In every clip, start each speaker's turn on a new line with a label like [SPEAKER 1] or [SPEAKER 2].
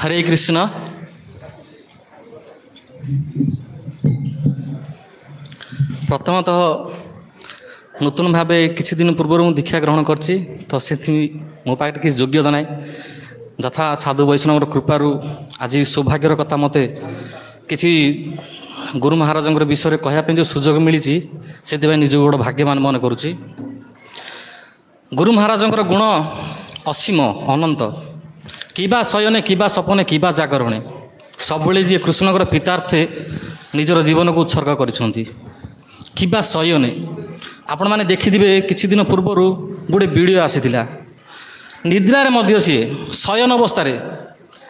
[SPEAKER 1] हरे कृष्ण। प्रथमतः नूतन भाव किसी दिन पूर्व मु दीक्षा ग्रहण करछि तो से मो पाखे किसी योग्यता ना यथा साधु वैष्णव कृपारू आज सौभाग्यर कथा मते किसी गुरु महाराज विषय कहवाई जो सुजोग मिली से निज गोटे भाग्यवान मन करुच्ची। गुरु महाराज गुण असीम अनंत किबा शयने किबा सपने किबा जागरणे सबुले जी कृष्णकर पितार्थे निजर जीवन को उत्सर्ग करिसेंती। किबा शयने आपण मैंने देखिथिबे किछि दिन पूर्वर गोटे वीडियो आसीथिला निद्रारे मध्य सी शयन अवस्था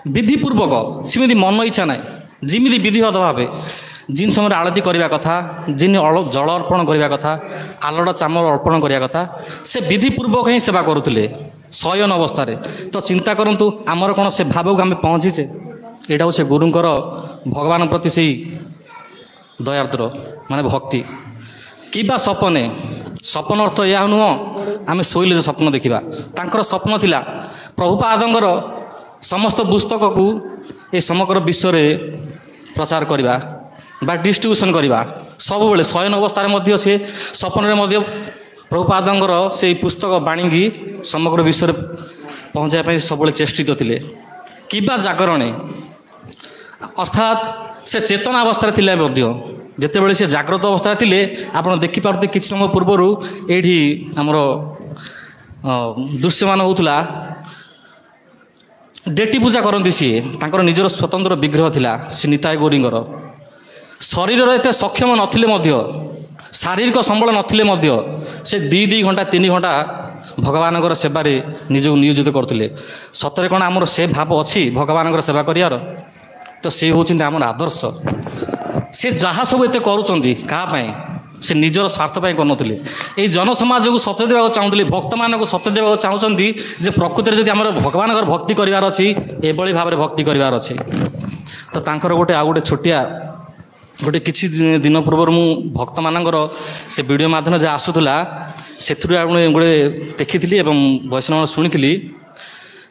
[SPEAKER 1] विधिपूर्वक सेमि मन इच्छा ना जिमिति विधिवत भाव जिन समय आलती करने कथा जिन जल अर्पण करने कथा आलड़ चामल अर्पण करने कथा से विधिपूर्वक ही सेवा करुले शयन अवस्था। तो चिंता करूँ आमर कौन से भाव को आम पहुँचीचे यहाँ हूँ से गुरुंकर भगवान प्रति से दयाद्र माने भक्ति। किबा सपने सपन अर्थ यह नुह आम शोले जो स्वप्न देखा तांकर स्वप्न थिला प्रभुपादंकर समस्त पुस्तक को ये समग्र विश्व प्रचार करवा बा डिस्ट्रीब्यूशन करवा सब बेले शयन अवस्था से स्वप्न प्रभुपादंकर से पुस्तक बाणी समग्र विश्व पहुँचाई सब चेष्टित थे। किबा जागरणे अर्थात से चेतना अवस्था जितेबाला से जाग्रत अवस्था थे आपड़ देखिपे कि समय पूर्वर ये आमर दृश्यमान होता डेटी पूजा करती सी निजर स्वतंत्र विग्रह थिला से निताय गौरींगर शरीर एत सक्षम नथिले शारीरिक संबल नथिले से दी घंटा 3 घंटा भगवान सेवारे निजक नियोजित करते। सतरे कौन आमर से भाव अच्छी भगवान सेवा करियार तो से होउछिन आमर आदर्श। से जहाँ सब एत करुँच से निजर स्वार्थ करनथिले ये जनसमाज को सचेत देवा चाहूँगी भक्त मान को सचेत देवा चाहूँगी जे प्रकृति जब आम भगवान भक्ति करार अच्छी एभली भाव भक्ति करार अच्छी। तो तांकर गोटे आ गोटे छोटिया गोटे किछि दिन पूर्व मु भक्त मानकर से वीडियो माध्यम जे आसूला से गोटे देखी वैष्णव शुणी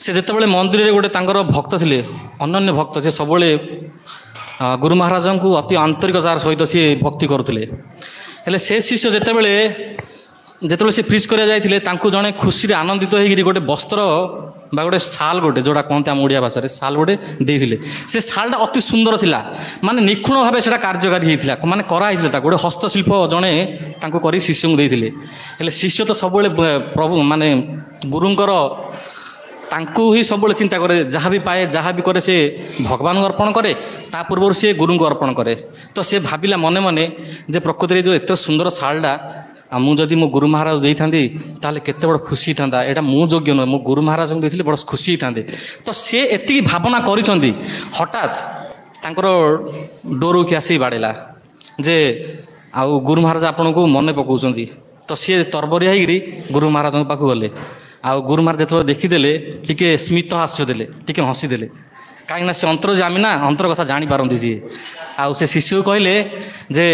[SPEAKER 1] से जितेबाला मंदिर में गोटे तांकर भक्त थे अनन्य भक्त से सब गुरु महाराज को अति आंतरिकतार सहित सी भक्ति करुले हेले से शिष्य जितेबाला से प्रिच करा जाइथिले तांको जणे खुशी आनंदित होकर गोटे वस्त्र बा गोटे साल गोटे जोड़ा कहते आम ओडिया भाषा साल गोटे देइथिले से सालटा अति सुंदर थिला माने निखुण भाव से कार्यकारी होता माने कराइथिले गोटे हस्तशिल्प जणे तांको करी शिष्य को देइथिले हेले शिष्य तो सब प्रभु माने गुरुंकर तांको ही सब चिंता करे जहाँ भी पाए जहाँ भी करे से भगवान को अर्पण करे ता पूर्व से गुरु को अर्पण करे। तो से भाविला मने मने जे प्रकृति जो एत सुंदर सालटा मुझे मो गुरु महाराज दे था ताले केते बड़ खुशी था यहाँ मु योग्य नुह मो गुरु महाराज को देते बड़ खुशी था। तो सी एति भावना करिसेंती हठात तांकर डोरू कि आसी बाड़ेला जे आउ गुरु महाराज आपन को मन पकाउछंती। तो सी तरबरिया होगी गुरु महाराज पाखु गले आउ गुरु महाराज जो देखीदे टिके स्मित हास्य देले टिके हसीदे कहीं से अंतर्जामी ना अंतर कथा जापारती सी आउ से शिशु कहले जे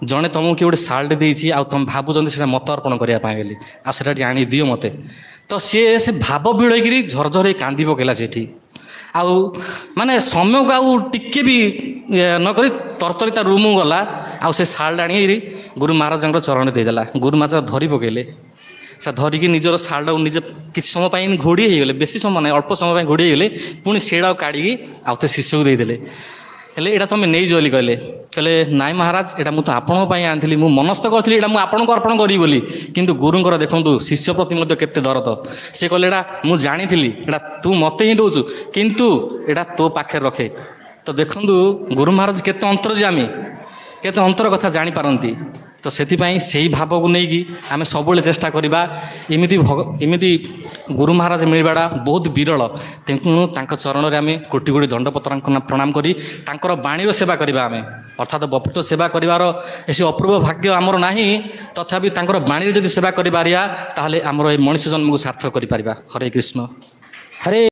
[SPEAKER 1] जड़े तुमको किए गोटे साल्टे देती आ तुम भावुं से मत अर्पण करने आटा आनी दियो मत। तो सी से भाव विड़े झरझर कांदी पकेला से आउ माने समय को आउ टिके भी नक तरतरी ता रूम गला आउ से साल्ट आनी गुरु महाराज चरण देदेला गुरु महाराज धरी पकेले से धरिकी निजर साल्ट निजे किसी समय घोड़ी होगले बेसी समय ना अल्प समय घोड़ी होगले पुणी सेड़ा काढ़ी आउ तो शिष्य को देदेले हेले एटा तुम नहीं जोली कहले कहले नाई महाराज एटा मुझे आपण आनी मु मनस्थ करी आपन को अर्पण करी बोली किंतु गुरुंकर देखु शिष्य प्रति केते दरद से कहले एटा मु जानी एटा तू मते ही दौचु किंतु एटा तो पाखे रखे। तो देखु गुरु महाराज केते अंतर्जामी केते अंतर कथा जानी पारंती। तो से भाव को लेकिन आम सब चेष्टा करवा इमिति गुरु महाराज मिलवाटा बहुत विरल तेणु चरण में आम कोटि कोटि दंडपत्र प्रणाम करी तांकर बाणी सेवा करवा आम अर्थात बपुत सेवा करार ऐसे अपूर्व भाग्य आमर ना तथापि तांकर बाणी जदि सेवा करिया ताहले आमर मनुष्य जन्म को सार्थक करि परिबा। हरे कृष्ण हरे।